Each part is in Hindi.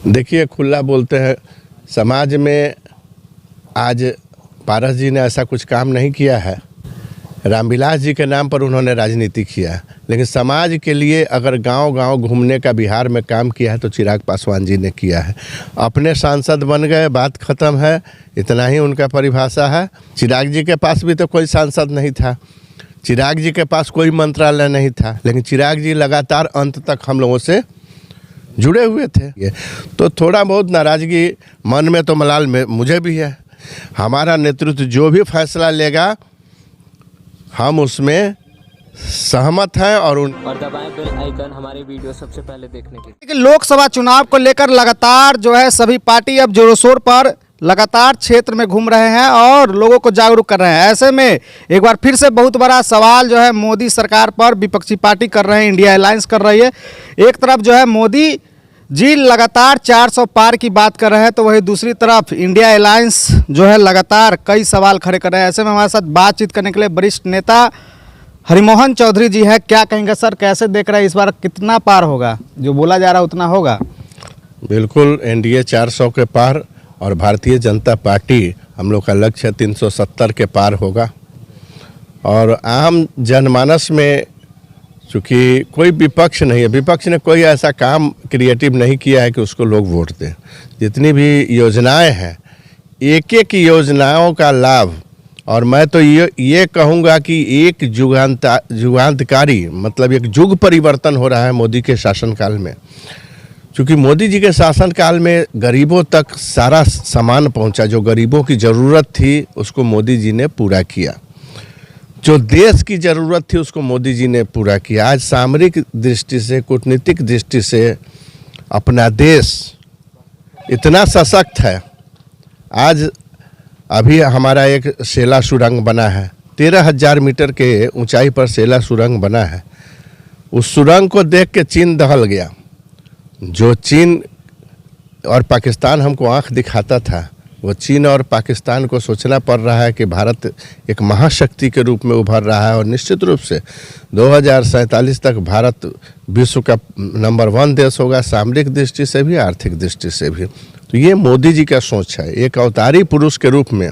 देखिए, खुला बोलते हैं। समाज में आज पारस जी ने ऐसा कुछ काम नहीं किया है। रामविलास जी के नाम पर उन्होंने राजनीति किया, लेकिन समाज के लिए अगर गांव-गांव घूमने का बिहार में काम किया है तो चिराग पासवान जी ने किया है। अपने सांसद बन गए, बात खत्म है, इतना ही उनका परिभाषा है। चिराग जी के पास भी तो कोई सांसद नहीं था, चिराग जी के पास कोई मंत्रालय नहीं था, लेकिन चिराग जी लगातार अंत तक हम लोगों से जुड़े हुए थे। तो थोड़ा बहुत नाराज़गी मन में तो मलाल में मुझे भी है। हमारा नेतृत्व जो भी फैसला लेगा हम उसमें सहमत हैं और दबाएं बेल आइकन हमारे वीडियो सबसे पहले देखने के लिए। लोकसभा चुनाव को लेकर लगातार जो है सभी पार्टी अब जोरों शोर पर लगातार क्षेत्र में घूम रहे हैं और लोगों को जागरूक कर रहे हैं। ऐसे में एक बार फिर से बहुत बड़ा सवाल जो है मोदी सरकार पर विपक्षी पार्टी कर रहे हैं, इंडिया अलायंस कर रही है। एक तरफ जो है मोदी जी लगातार 400 पार की बात कर रहे हैं, तो वही दूसरी तरफ इंडिया अलायंस जो है लगातार कई सवाल खड़े कर रहे हैं। ऐसे में हमारे साथ बातचीत करने के लिए वरिष्ठ नेता हरिमोहन चौधरी जी है। क्या कहेंगे सर, कैसे देख रहे हैं इस बार कितना पार होगा? जो बोला जा रहा है उतना होगा? बिल्कुल एनडीए 400 के पार और भारतीय जनता पार्टी हम लोग का लक्ष्य 370 के पार होगा। और आम जनमानस में चूँकि कोई विपक्ष नहीं है, विपक्ष ने कोई ऐसा काम क्रिएटिव नहीं किया है कि उसको लोग वोट दें। जितनी भी योजनाएं हैं, एक एक योजनाओं का लाभ, और मैं तो ये कहूँगा कि एक युगांतकारी मतलब एक युग परिवर्तन हो रहा है मोदी के शासनकाल में। क्योंकि मोदी जी के शासनकाल में गरीबों तक सारा सामान पहुंचा, जो गरीबों की ज़रूरत थी उसको मोदी जी ने पूरा किया, जो देश की ज़रूरत थी उसको मोदी जी ने पूरा किया। आज सामरिक दृष्टि से, कूटनीतिक दृष्टि से अपना देश इतना सशक्त है। आज अभी हमारा एक सेला सुरंग बना है, 13,000 मीटर के ऊंचाई पर सेला सुरंग बना है। उस सुरंग को देख के चीन दहल गया। जो चीन और पाकिस्तान हमको आंख दिखाता था, वो चीन और पाकिस्तान को सोचना पड़ रहा है कि भारत एक महाशक्ति के रूप में उभर रहा है और निश्चित रूप से 2047 तक भारत विश्व का नंबर 1 देश होगा, सामरिक दृष्टि से भी, आर्थिक दृष्टि से भी। तो ये मोदी जी का सोच है। एक अवतारी पुरुष के रूप में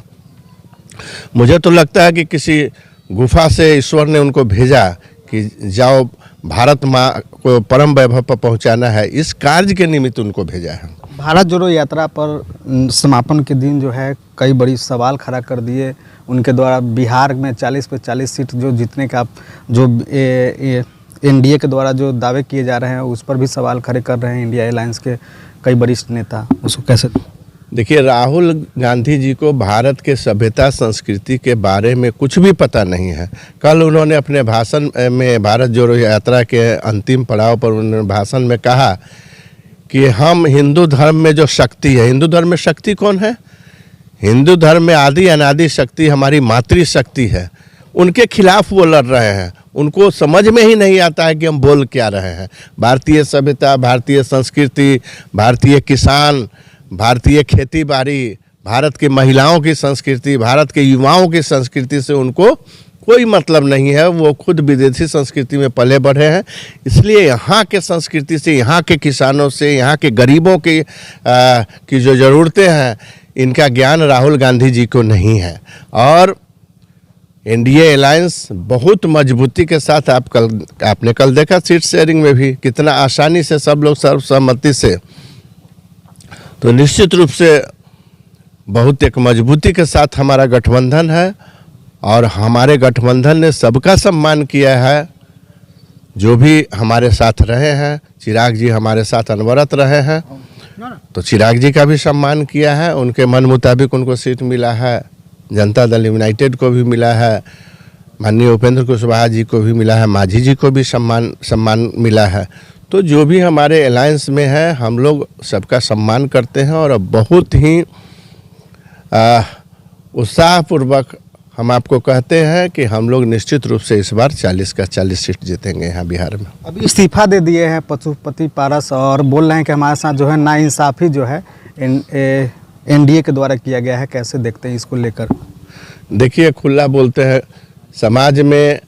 मुझे तो लगता है कि किसी गुफा से ईश्वर ने उनको भेजा कि जाओ भारत माँ को परम वैभव पर पहुँचाना है, इस कार्य के निमित्त उनको भेजा है। भारत जोड़ो यात्रा पर समापन के दिन जो है कई बड़ी सवाल खड़ा कर दिए उनके द्वारा। बिहार में 40 पे 40 सीट जो जीतने का जो एनडीए के द्वारा जो दावे किए जा रहे हैं उस पर भी सवाल खड़े कर रहे हैं इंडिया अलायंस के कई वरिष्ठ नेता। उसको कैसे देखिए, राहुल गांधी जी को भारत के सभ्यता संस्कृति के बारे में कुछ भी पता नहीं है। कल उन्होंने अपने भाषण में, भारत जोड़ो यात्रा के अंतिम पड़ाव पर उन्होंने भाषण में कहा कि हम हिंदू धर्म में जो शक्ति है, हिंदू धर्म में शक्ति कौन है? हिंदू धर्म में आदि अनादि शक्ति हमारी मातृशक्ति है। उनके खिलाफ वो लड़ रहे हैं। उनको समझ में ही नहीं आता है कि हम बोल क्या रहे हैं। भारतीय सभ्यता, भारतीय संस्कृति, भारतीय किसान, भारतीय खेती बाड़ी, भारत की महिलाओं की संस्कृति, भारत के युवाओं की संस्कृति से उनको कोई मतलब नहीं है। वो खुद विदेशी संस्कृति में पले बढ़े हैं, इसलिए यहाँ के संस्कृति से, यहाँ के किसानों से, यहाँ के गरीबों की जो ज़रूरतें हैं, इनका ज्ञान राहुल गांधी जी को नहीं है। और एनडीए अलायंस बहुत मजबूती के साथ आपने कल देखा सीट शेयरिंग में भी कितना आसानी से सब लोग सर्वसम्मति से, तो निश्चित रूप से बहुत एक मजबूती के साथ हमारा गठबंधन है। और हमारे गठबंधन ने सबका सम्मान किया है, जो भी हमारे साथ रहे हैं। चिराग जी हमारे साथ अनवरत रहे हैं, तो चिराग जी का भी सम्मान किया है। उनके मन मुताबिक उनको सीट मिला है। जनता दल यूनाइटेड को भी मिला है, माननीय उपेंद्र कुशवाहा जी को भी मिला है, मांझी जी को भी सम्मान मिला है। तो जो भी हमारे अलायंस में है, हम लोग सबका सम्मान करते हैं और बहुत ही उत्साहपूर्वक हम आपको कहते हैं कि हम लोग निश्चित रूप से इस बार 40 का 40 सीट जीतेंगे यहाँ बिहार में। अभी इस्तीफा दे दिए हैं पशुपति पारस और बोल रहे हैं कि हमारे साथ जो है नाइंसाफ़ी जो है एनडीए के द्वारा किया गया है। कैसे देखते हैं इसको लेकर? देखिए, खुला बोलते हैं। समाज में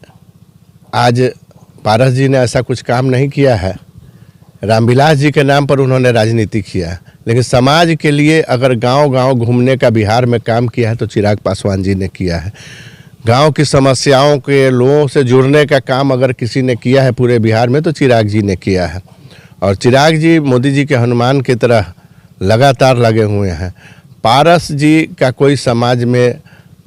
आज पारस जी ने ऐसा कुछ काम नहीं किया है। रामविलास जी के नाम पर उन्होंने राजनीति किया, लेकिन समाज के लिए अगर गांव-गांव घूमने का बिहार में काम किया है तो चिराग पासवान जी ने किया है। गांव की समस्याओं के लोगों से जुड़ने का काम अगर किसी ने किया है पूरे बिहार में तो चिराग जी ने किया है। और चिराग जी मोदी जी के हनुमान की तरह लगातार लगे हुए हैं। पारस जी का कोई समाज में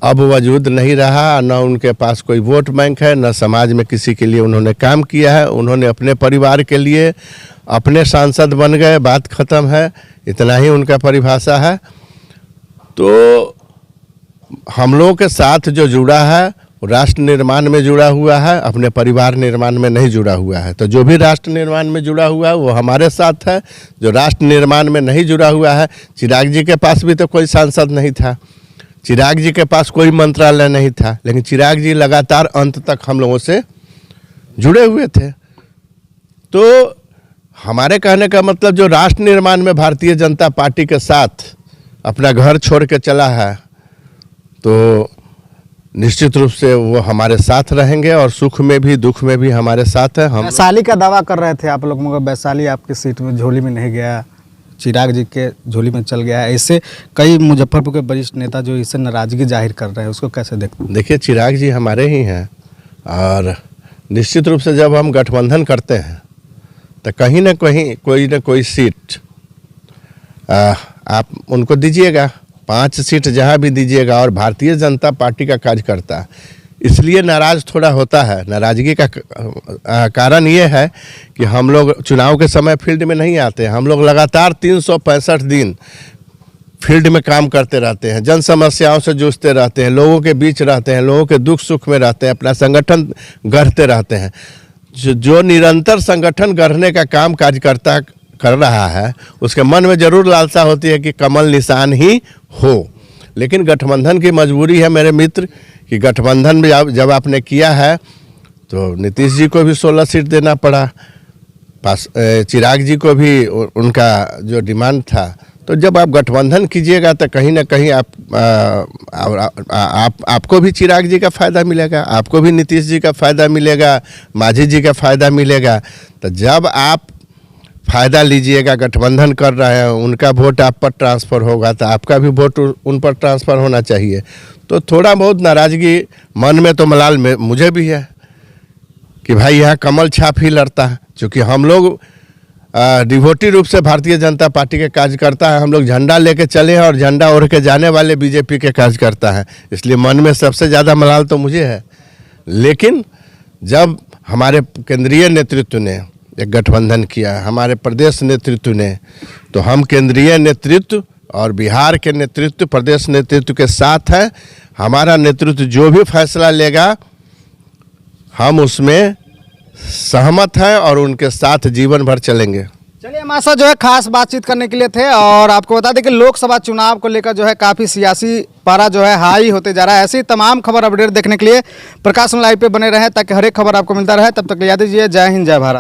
अब वजूद नहीं रहा, न उनके पास कोई वोट बैंक है, न समाज में किसी के लिए उन्होंने काम किया है। उन्होंने अपने परिवार के लिए अपने सांसद बन गए, बात ख़त्म है, इतना ही उनका परिभाषा है। तो हम लोगों के साथ जो जुड़ा है वो राष्ट्र निर्माण में जुड़ा हुआ है, अपने परिवार निर्माण में नहीं जुड़ा हुआ है। तो जो भी राष्ट्र निर्माण में जुड़ा हुआ है वो हमारे साथ है। जो राष्ट्र निर्माण में नहीं जुड़ा हुआ है, चिराग जी के पास भी तो कोई सांसद नहीं था, चिराग जी के पास कोई मंत्रालय नहीं था, लेकिन चिराग जी लगातार अंत तक हम लोगों से जुड़े हुए थे। तो हमारे कहने का मतलब जो राष्ट्र निर्माण में भारतीय जनता पार्टी के साथ अपना घर छोड़ के चला है तो निश्चित रूप से वो हमारे साथ रहेंगे और सुख में भी दुख में भी हमारे साथ है। हम वैशाली का दावा कर रहे थे आप लोग, मगर वैशाली आपकी सीट में झोली में नहीं गया, चिराग जी के झोली में चल गया है। ऐसे कई मुजफ्फरपुर के वरिष्ठ नेता जो इससे नाराजगी जाहिर कर रहे हैं, उसको कैसे देखते हैं? देखिए, चिराग जी हमारे ही हैं और निश्चित रूप से जब हम गठबंधन करते हैं तो कहीं ना कहीं कोई ना कोई सीट आप उनको दीजिएगा, 5 सीट जहाँ भी दीजिएगा। और भारतीय जनता पार्टी का कार्यकर्ता इसलिए नाराज थोड़ा होता है, नाराज़गी का कारण ये है कि हम लोग चुनाव के समय फील्ड में नहीं आते हैं। हम लोग लगातार 365 दिन फील्ड में काम करते रहते हैं, जन समस्याओं से जूझते रहते हैं, लोगों के बीच रहते हैं, लोगों के दुख सुख में रहते हैं, अपना संगठन गढ़ते रहते हैं। जो निरंतर संगठन गढ़ने का काम कार्यकर्ता कर रहा है उसके मन में ज़रूर लालसा होती है कि कमल निशान ही हो। लेकिन गठबंधन की मजबूरी है मेरे मित्र कि गठबंधन में जब आपने किया है तो नीतीश जी को भी 16 सीट देना पड़ा, चिराग जी को भी उनका जो डिमांड था। तो जब आप गठबंधन कीजिएगा तो कहीं ना कहीं आपको भी चिराग जी का फ़ायदा मिलेगा, आपको भी नीतीश जी का फ़ायदा मिलेगा, मांझी जी का फ़ायदा मिलेगा। तो जब आप फ़ायदा लीजिएगा, गठबंधन कर रहे हैं, उनका वोट आप पर ट्रांसफ़र होगा तो आपका भी वोट उन पर ट्रांसफ़र होना चाहिए। तो थोड़ा बहुत नाराज़गी मन में तो मलाल में मुझे भी है कि भाई यहाँ कमल छाप ही लड़ता है। क्योंकि हम लोग डिवोटी रूप से भारतीय जनता पार्टी के कार्यकर्ता हैं, हम लोग झंडा लेके चले हैं और झंडा ओढ़ के जाने वाले बीजेपी के कार्यकर्ता हैं, इसलिए मन में सबसे ज़्यादा मलाल तो मुझे है। लेकिन जब हमारे केंद्रीय नेतृत्व ने एक गठबंधन किया, हमारे प्रदेश नेतृत्व ने, तो हम केंद्रीय नेतृत्व और बिहार के नेतृत्व, प्रदेश नेतृत्व के साथ है। हमारा नेतृत्व जो भी फैसला लेगा हम उसमें सहमत हैं और उनके साथ जीवन भर चलेंगे। चलिए, हमारे साथ जो है खास बातचीत करने के लिए थे और आपको बता दें कि लोकसभा चुनाव को लेकर जो है काफ़ी सियासी पारा जो है हाई होते जा रहा है। ऐसी तमाम खबर अपडेट देखने के लिए प्रकाश लाइव पे बने रहें ताकि हर एक खबर आपको मिलता रहे। तब तक याद दीजिए, जय हिंद, जय भारत।